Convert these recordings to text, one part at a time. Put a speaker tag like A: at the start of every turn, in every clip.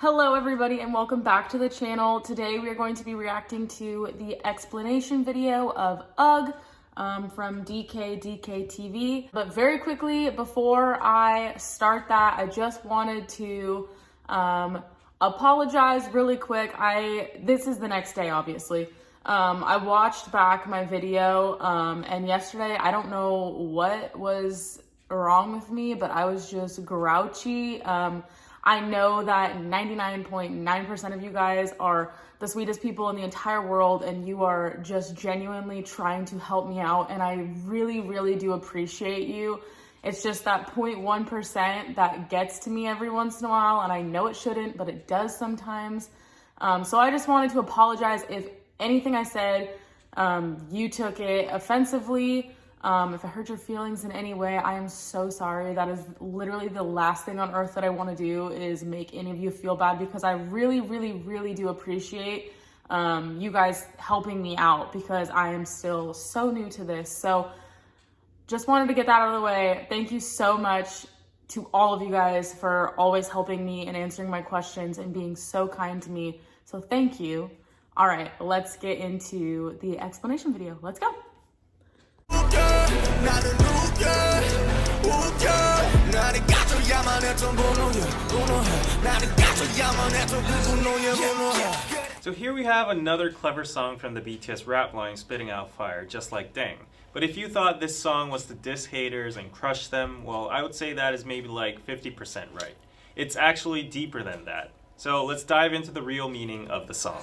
A: Hello everybody and welcome back to the channel. Today we are going to be reacting to the explanation video of UGG from DK TV. But very quickly, before I start that, I just wanted to apologize really quick. This is the next day, obviously. I watched back my video and yesterday, I don't know what was wrong with me, but I was just grouchy. I know that 99.9% of you guys are the sweetest people in the entire world and you are just genuinely trying to help me out, and I really, really do appreciate you. It's just that 0.1% that gets to me every once in a while, and I know it shouldn't, but it does sometimes. So I just wanted to apologize if anything I said, you took it offensively. If I hurt your feelings in any way, I am so sorry. That is literally the last thing on earth that I want to do, is make any of you feel bad, because I really, really, really do appreciate you guys helping me out, because I am still so new to this. So just wanted to get that out of the way. Thank you so much to all of you guys for always helping me and answering my questions and being so kind to me. So thank you. All right, let's get into the explanation video. Let's go.
B: So here we have another clever song from the BTS rap line spitting out fire, just like Dang. But if you thought this song was to diss haters and crush them, well, I would say that is maybe like 50% right. It's actually deeper than that. So let's dive into the real meaning of the song.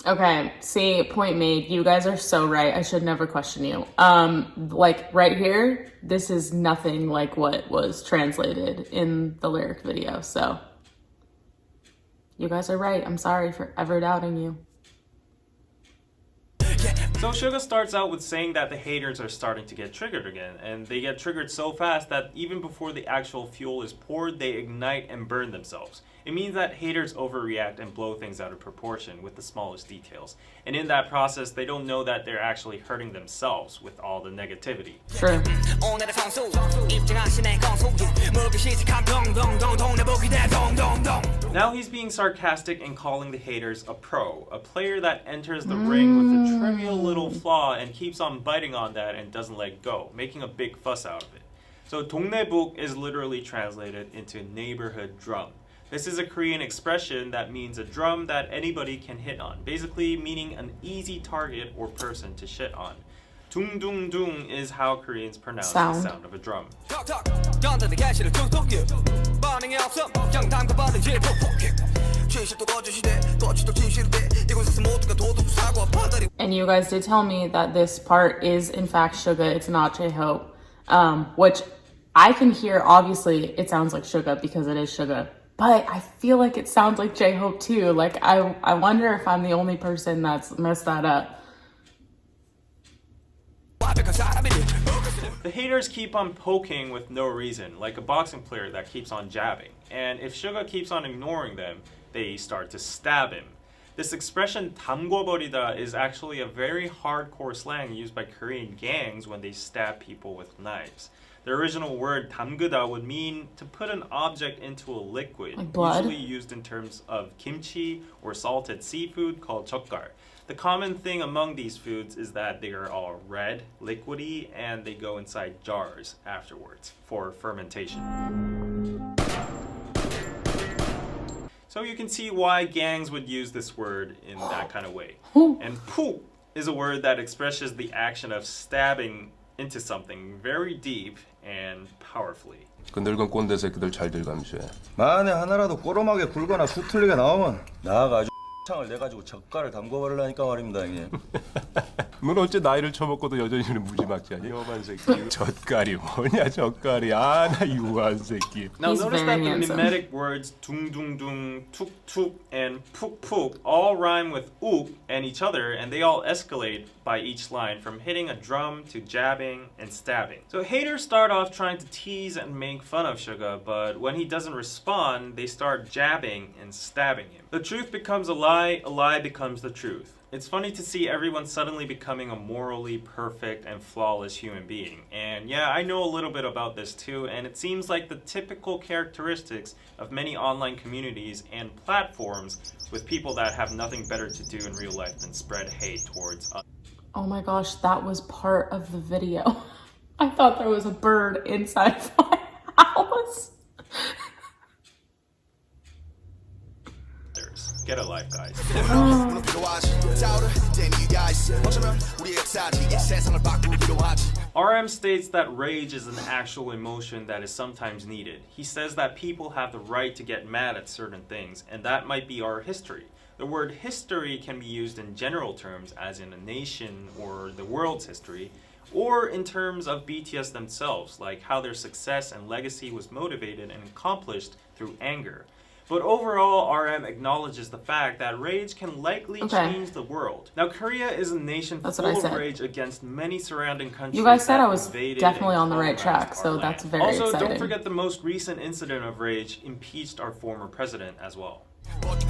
A: Okay, see, point made. You guys are so right. I should never question you. Like right here, this is nothing like what was translated in the lyric video. So you guys are right. I'm sorry for ever doubting you.
B: So Suga starts out with saying that the haters are starting to get triggered again, and they get triggered so fast that even before the actual fuel is poured, they ignite and burn themselves. It means that haters overreact and blow things out of proportion with the smallest details. And in that process, they don't know that they're actually hurting themselves with all the negativity.
A: True.
B: Now he's being sarcastic and calling the haters a pro, a player that enters the ring with a trivial little flaw and keeps on biting on that and doesn't let go, making a big fuss out of it. So 동네북 is literally translated into neighborhood drum. This is a Korean expression that means a drum that anybody can hit on, basically meaning an easy target or person to shit on. Dung dung dung is how Koreans pronounce the sound of a drum.
A: And you guys did tell me that this part is in fact Suga, it's not J-Hope, which I can hear. Obviously it sounds like Suga because it is Suga, but I feel like it sounds like J-Hope too. Like I wonder if I'm the only person that's messed that up.
B: The haters keep on poking with no reason, like a boxing player that keeps on jabbing. And if Suga keeps on ignoring them, they start to stab him. This expression 담궈버리다 is actually a very hardcore slang used by Korean gangs when they stab people with knives. The original word 담그다 would mean to put an object into a liquid,
A: like blood?
B: Usually used in terms of kimchi or salted seafood called 젓갈. The common thing among these foods is that they are all red, liquidy, and they go inside jars afterwards for fermentation. So you can see why gangs would use this word in that kind of way. And 푹 is a word that expresses the action of stabbing into something very deep and powerfully.
C: 그 늙은 꼰대 새끼들 잘들 감시해. 만에 하나라도 꼬름하게 굴거나 수틀리게 나오면 나가 아주 창을 내가지고 젓갈을 담궈버리려니까 말입니다, 형님. 넌 어째 나이를 처먹고도 여전히 무지막지하니? 험한 새끼. 젓갈이 뭐냐, 젓갈이. 아, 나 유한 새끼.
B: Now notice that the mimetic words 둥둥둥, 툭툭, and 푹푹 all rhyme with uk and each other, and they all escalate by each line, from hitting a drum to jabbing and stabbing. So haters start off trying to tease and make fun of Suga, but when he doesn't respond, they start jabbing and stabbing him. The truth becomes a lie becomes the truth. It's funny to see everyone suddenly becoming a morally perfect and flawless human being. And yeah, I know a little bit about this too, and it seems like the typical characteristics of many online communities and platforms with people that have nothing better to do in real life than spread hate towards others.
A: Oh my gosh, that was part of the video. I thought there was a bird inside my house.
B: Get a life, guys. RM states that rage is an actual emotion that is sometimes needed. He says that people have the right to get mad at certain things, and that might be our history. The word history can be used in general terms, as in a nation or the world's history, or in terms of BTS themselves, like how their success and legacy was motivated and accomplished through anger. But overall, RM acknowledges the fact that rage can likely change the world. Now, Korea is a nation full of rage against many surrounding countries.
A: You guys said I was definitely on the right track, so that's very exciting.
B: Also, don't forget the most recent incident of rage impeached our former president as well. But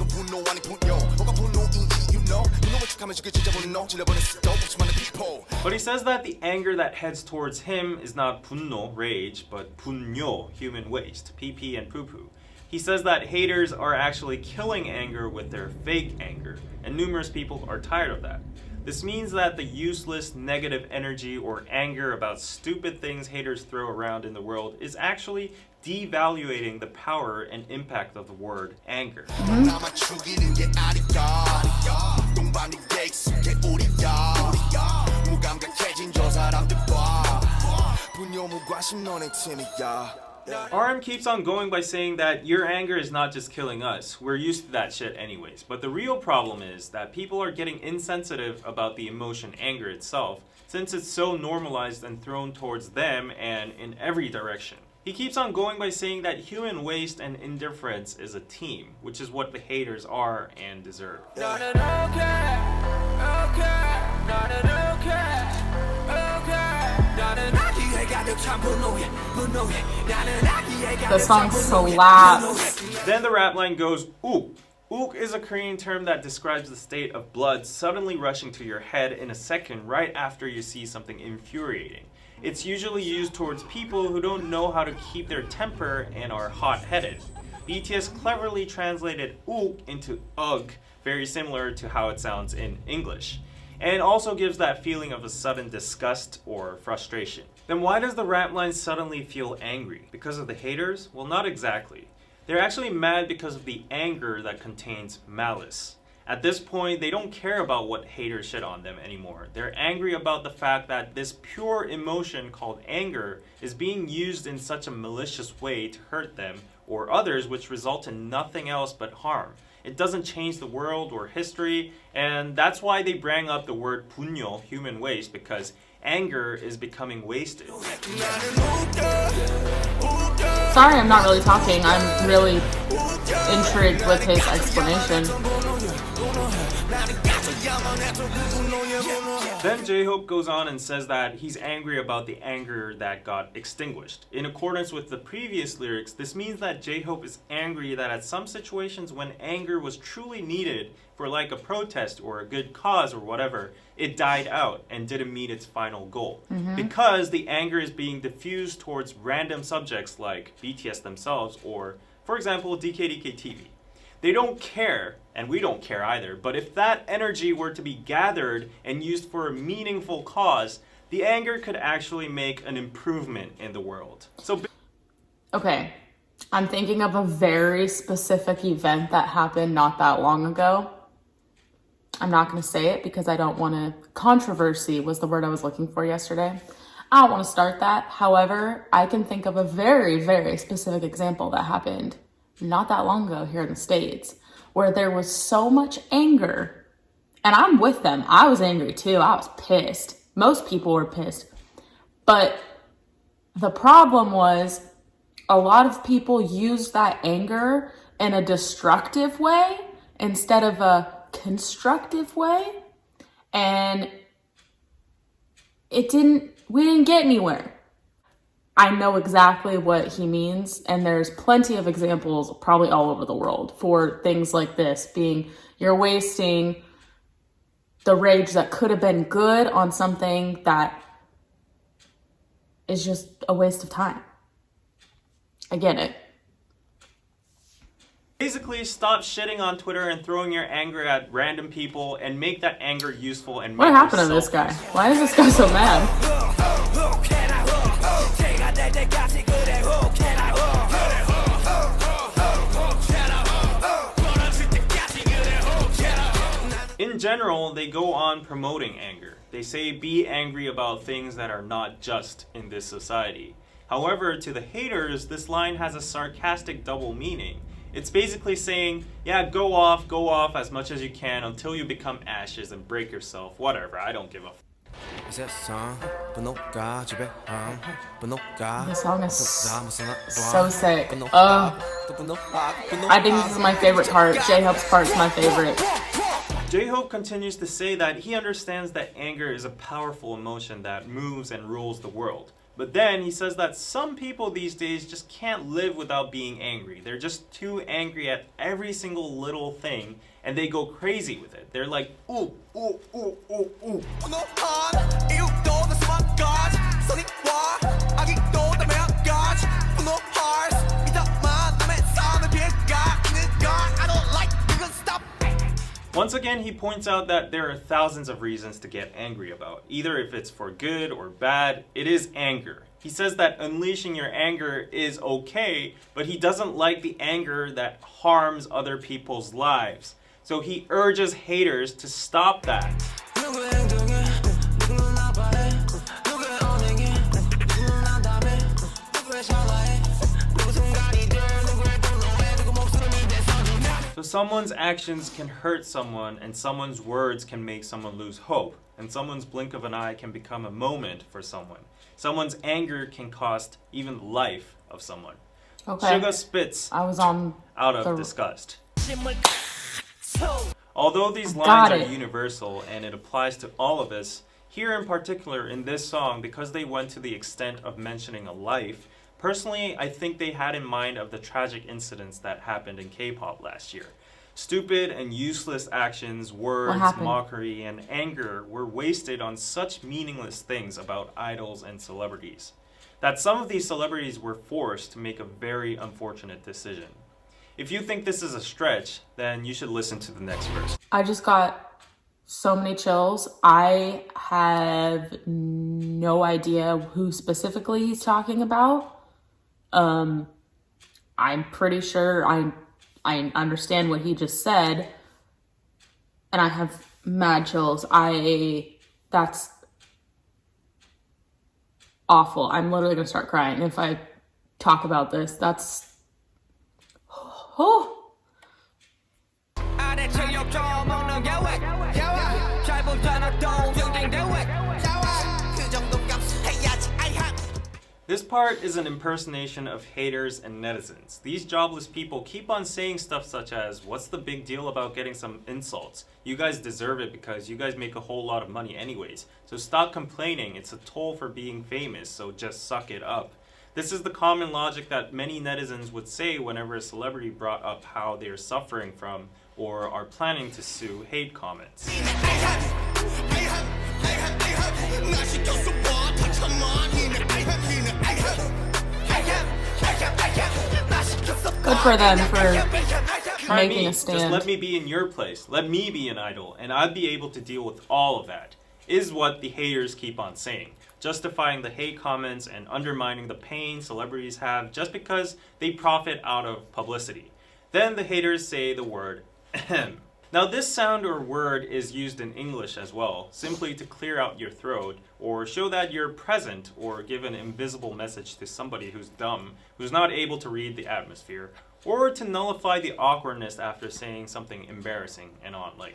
B: he says that the anger that heads towards him is not 분노, rage, but 분뇨, human waste, PP and poo-poo. He says that haters are actually killing anger with their fake anger, and numerous people are tired of that. This means that the useless negative energy or anger about stupid things haters throw around in the world is actually devaluating the power and impact of the word anger. RM keeps on going by saying that your anger is not just killing us. We're used to that shit anyways. But the real problem is that people are getting insensitive about the emotion anger itself, since it's so normalized and thrown towards them and in every direction. He keeps on going by saying that human waste and indifference is a team, which is what the haters are and deserve.
A: The song slaps.
B: Then the rap line goes, ook. Ook is a Korean term that describes the state of blood suddenly rushing to your head in a second right after you see something infuriating. It's usually used towards people who don't know how to keep their temper and are hot-headed. BTS cleverly translated ook into ugh, very similar to how it sounds in English, and also gives that feeling of a sudden disgust or frustration. Then why does the rap line suddenly feel angry? Because of the haters? Well, not exactly. They're actually mad because of the anger that contains malice. At this point, they don't care about what haters shit on them anymore. They're angry about the fact that this pure emotion called anger is being used in such a malicious way to hurt them or others, which result in nothing else but harm. It doesn't change the world or history, and that's why they bring up the word 분뇨, human waste, because anger is becoming wasted.
A: Sorry, I'm not really talking. I'm really intrigued with his explanation.
B: Then J-Hope goes on and says that he's angry about the anger that got extinguished. In accordance with the previous lyrics, this means that J-Hope is angry that at some situations when anger was truly needed for like a protest or a good cause or whatever, it died out and didn't meet its final goal. Because the anger is being diffused towards random subjects like BTS themselves or, for example, DKDK TV. They don't care, and we don't care either, but if that energy were to be gathered and used for a meaningful cause, the anger could actually make an improvement in the world. So,
A: okay, I'm thinking of a very specific event that happened not that long ago. I'm not going to say it because I don't want to... Controversy was the word I was looking for yesterday. I don't want to start that. However, I can think of a very, very specific example that happened not that long ago here in the States, where there was so much anger, and I'm with them. I was angry too. I was pissed. Most people were pissed. But the problem was a lot of people used that anger in a destructive way instead of a constructive way. And we didn't get anywhere. I know exactly what he means, and there's plenty of examples probably all over the world for things like this being, you're wasting the rage that could have been good on something that is just a waste of time. I get it.
B: Basically, stop shitting on Twitter and throwing your anger at random people and make that anger useful and
A: What
B: make
A: happened to
B: yourself
A: this guy?
B: useful.
A: Why is this guy so mad?
B: In general, they go on promoting anger. They say be angry about things that are not just in this society. However, to the haters, this line has a sarcastic double meaning. It's basically saying, yeah, go off as much as you can until you become ashes and break yourself, whatever, I don't give a f.
A: This song is so sick. I think this is my favorite part. J-Hope's part's my favorite.
B: J-Hope continues to say that he understands that anger is a powerful emotion that moves and rules the world. But then he says that some people these days just can't live without being angry. They're just too angry at every single little thing and they go crazy with it. They're like, ooh, ooh, ooh, ooh, ooh. Once again, he points out that there are thousands of reasons to get angry about. Either if it's for good or bad, it is anger. He says that unleashing your anger is okay, but he doesn't like the anger that harms other people's lives. So he urges haters to stop that. So someone's actions can hurt someone, and someone's words can make someone lose hope, and someone's blink of an eye can become a moment for someone. Someone's anger can cost even the life of someone.
A: Okay.
B: Suga spits
A: I was on
B: out of
A: the-
B: disgust. Although these
A: Got
B: lines are
A: it.
B: universal and it applies to all of us, here in particular in this song, because they went to the extent of mentioning a life, personally, I think they had in mind of the tragic incidents that happened in K-pop last year. Stupid and useless actions, words,
A: happened?
B: mockery, and anger were wasted on such meaningless things about idols and celebrities, that some of these celebrities were forced to make a very unfortunate decision. If you think this is a stretch, then you should listen to the next verse.
A: I just got so many chills. I have no idea who specifically he's talking about. I'm pretty sure I understand what he just said, and I have mad chills. That's awful. I'm literally gonna start crying if I talk about this. That's oh.
B: This part is an impersonation of haters and netizens. These jobless people keep on saying stuff such as, what's the big deal about getting some insults? You guys deserve it because you guys make a whole lot of money anyways. So stop complaining, it's a toll for being famous, so just suck it up. This is the common logic that many netizens would say whenever a celebrity brought up how they are suffering from or are planning to sue hate comments.
A: Good for them for
B: Try
A: making
B: me.
A: a stand.
B: Just let me be in your place. Let me be an idol, and I'd be able to deal with all of that, is what the haters keep on saying, justifying the hate comments and undermining the pain celebrities have just because they profit out of publicity. Then the haters say the word ahem. Now this sound or word is used in English as well, simply to clear out your throat or show that you're present or give an invisible message to somebody who's dumb, who's not able to read the atmosphere, or to nullify the awkwardness after saying something embarrassing and on, like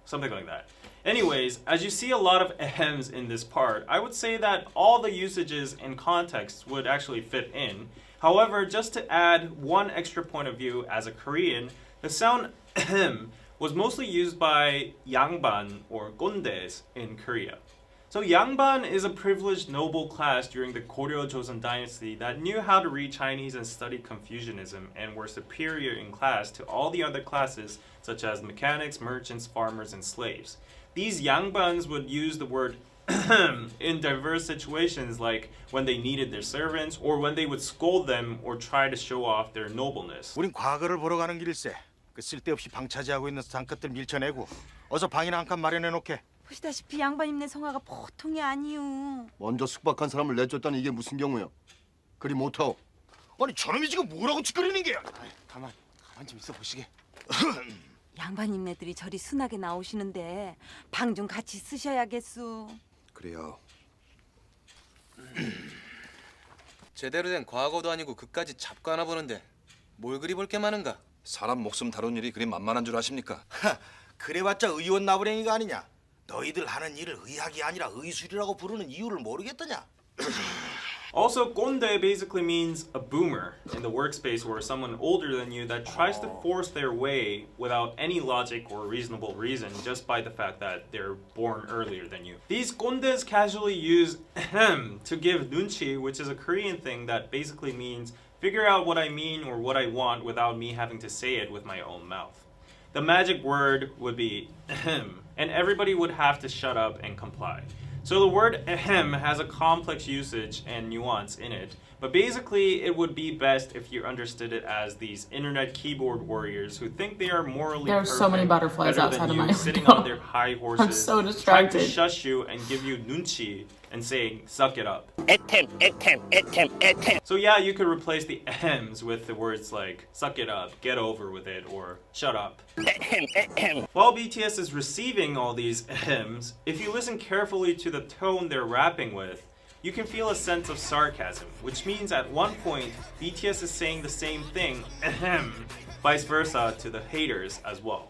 B: something like that. Anyways, as you see a lot of ahems in this part, I would say that all the usages and contexts would actually fit in. However, just to add one extra point of view as a Korean, the sound ahem was mostly used by yangban or gondes in Korea. So Yangban is a privileged noble class during the Goryeo Joseon dynasty that knew how to read Chinese and study Confucianism and were superior in class to all the other classes such as mechanics, merchants, farmers, and slaves. These Yangbans would use the word in diverse situations like when they needed their servants or when they would scold them or try to show off their nobleness.
D: 우린 과거를 보러 가는 길일세. 그 쓸데없이 방차지하고 있는 상끝들 밀쳐내고 어서 방이나 한 칸 마련해 놓게.
E: 보시다시피 양반님네 성화가 보통이 아니요.
F: 먼저 숙박한 사람을 내쫓다니 이게 무슨 경우야? 그리 못하오.
D: 아니 저놈이 지금 뭐라고 짓거리는 게야? 가만 좀 있어 보시게.
E: 양반님네들이 저리 순하게 나오시는데 방 좀 같이 쓰셔야겠소.
F: 그래요.
G: 제대로 된 과거도 아니고 그까지 잡고 하나 보는데 뭘 그리 볼 게 많은가?
F: 사람 목숨 다룬 일이 그리 만만한 줄 아십니까?
D: 그래봤자 의원 나부랭이가 아니냐? 너희들 하는 일을 의학이 아니라 의술이라고 부르는 이유를 모르겠더냐?
B: Also, 꼰대 basically means a boomer in the workspace or someone older than you that tries to force their way without any logic or reasonable reason just by the fact that they're born earlier than you. These 꼰대s casually use to give nunchi, which is a Korean thing that basically means figure out what I mean or what I want without me having to say it with my own mouth. The magic word would be and everybody would have to shut up and comply. So the word ahem has a complex usage and nuance in it, but basically it would be best if you understood it as these internet keyboard warriors who think they are morally
A: There are
B: perfect,
A: so many butterflies
B: better
A: outside
B: than
A: of
B: you,
A: my
B: sitting
A: window.
B: on their high horses,
A: I'm so
B: trying to
A: distracted.
B: shush you and give you nunchi and saying suck it up. So yeah, you could replace the ahems with the words like suck it up, get over with it, or shut up. While BTS is receiving all these ahems, if you listen carefully to the tone they're rapping with, you can feel a sense of sarcasm, which means at one point, BTS is saying the same thing, ahem, vice versa to the haters as well.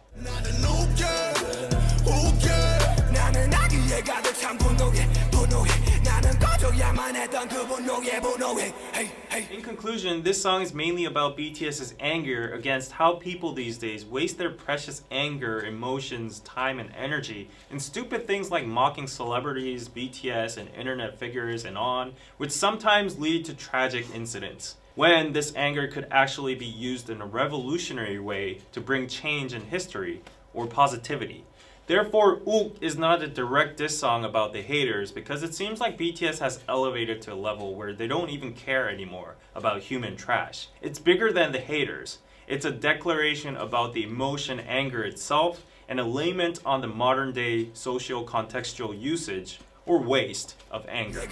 B: In conclusion, this song is mainly about BTS's anger against how people these days waste their precious anger, emotions, time, and energy in stupid things like mocking celebrities, BTS, and internet figures, and on, which sometimes lead to tragic incidents. When this anger could actually be used in a revolutionary way to bring change in history or positivity. Therefore, Ook is not a direct diss song about the haters because it seems like BTS has elevated to a level where they don't even care anymore about human trash. It's bigger than the haters. It's a declaration about the emotion anger itself and a lament on the modern day socio-contextual usage or waste of anger.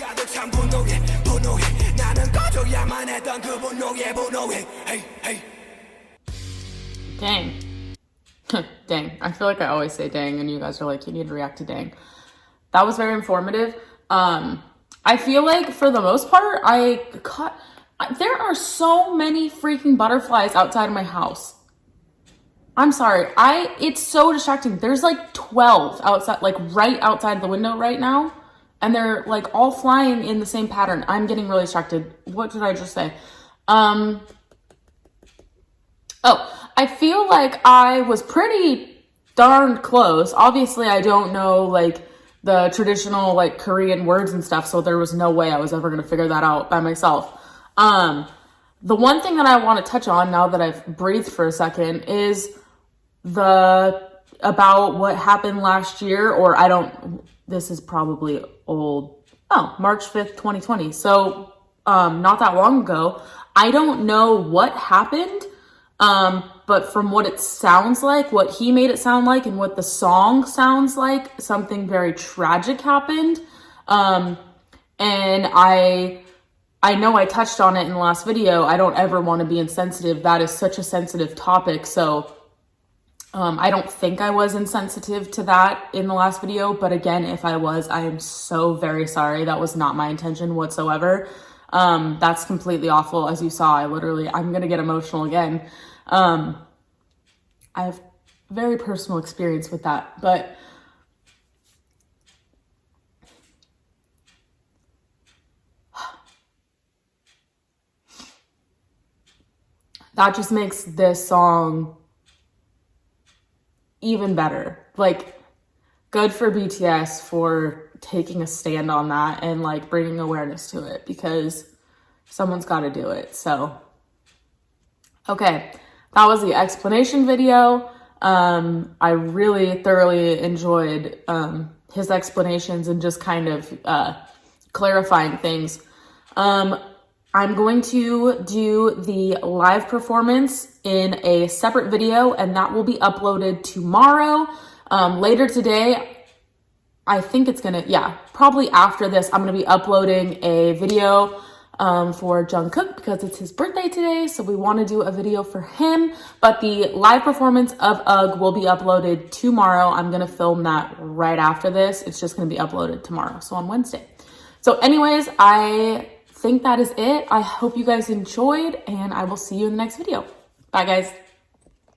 A: Dang. Dang. I feel like I always say dang, and you guys are like, you need to react to dang. That was very informative. I feel like for the most part, there are so many freaking butterflies outside of my house. I'm sorry. It's so distracting. There's like 12 outside, like right outside the window right now. And they're like all flying in the same pattern. I'm getting really distracted. What did I just say? I feel like I was pretty darn close. Obviously, I don't know like the traditional like Korean words and stuff, so there was no way I was ever going to figure that out by myself. The one thing that I want to touch on now that I've breathed for a second is about what happened last year, or this is probably old. March 5th, 2020. So, not that long ago. I don't know what happened. But from what it sounds like, what he made it sound like, and what the song sounds like, something very tragic happened. And I know I touched on it in the last video. I don't ever want to be insensitive. That is such a sensitive topic. So, I don't think I was insensitive to that in the last video. But again, if I was, I am so very sorry. That was not my intention whatsoever. That's completely awful. As you saw, I'm going to get emotional again. I have very personal experience with that, but that just makes this song even better. Like, good for BTS for taking a stand on that and like bringing awareness to it, because someone's got to do it. So, okay, that was the explanation video. I really thoroughly enjoyed his explanations and just kind of clarifying things. I'm going to do the live performance in a separate video, and that will be uploaded tomorrow. Later today, I think it's gonna, probably after this, I'm gonna be uploading a video for Jungkook because it's his birthday today. So we wanna do a video for him, but the live performance of UGG will be uploaded tomorrow. I'm gonna film that right after this. It's just gonna be uploaded tomorrow, so on Wednesday. So anyways, I think that is it. I hope you guys enjoyed, and I will see you in the next video. Bye guys.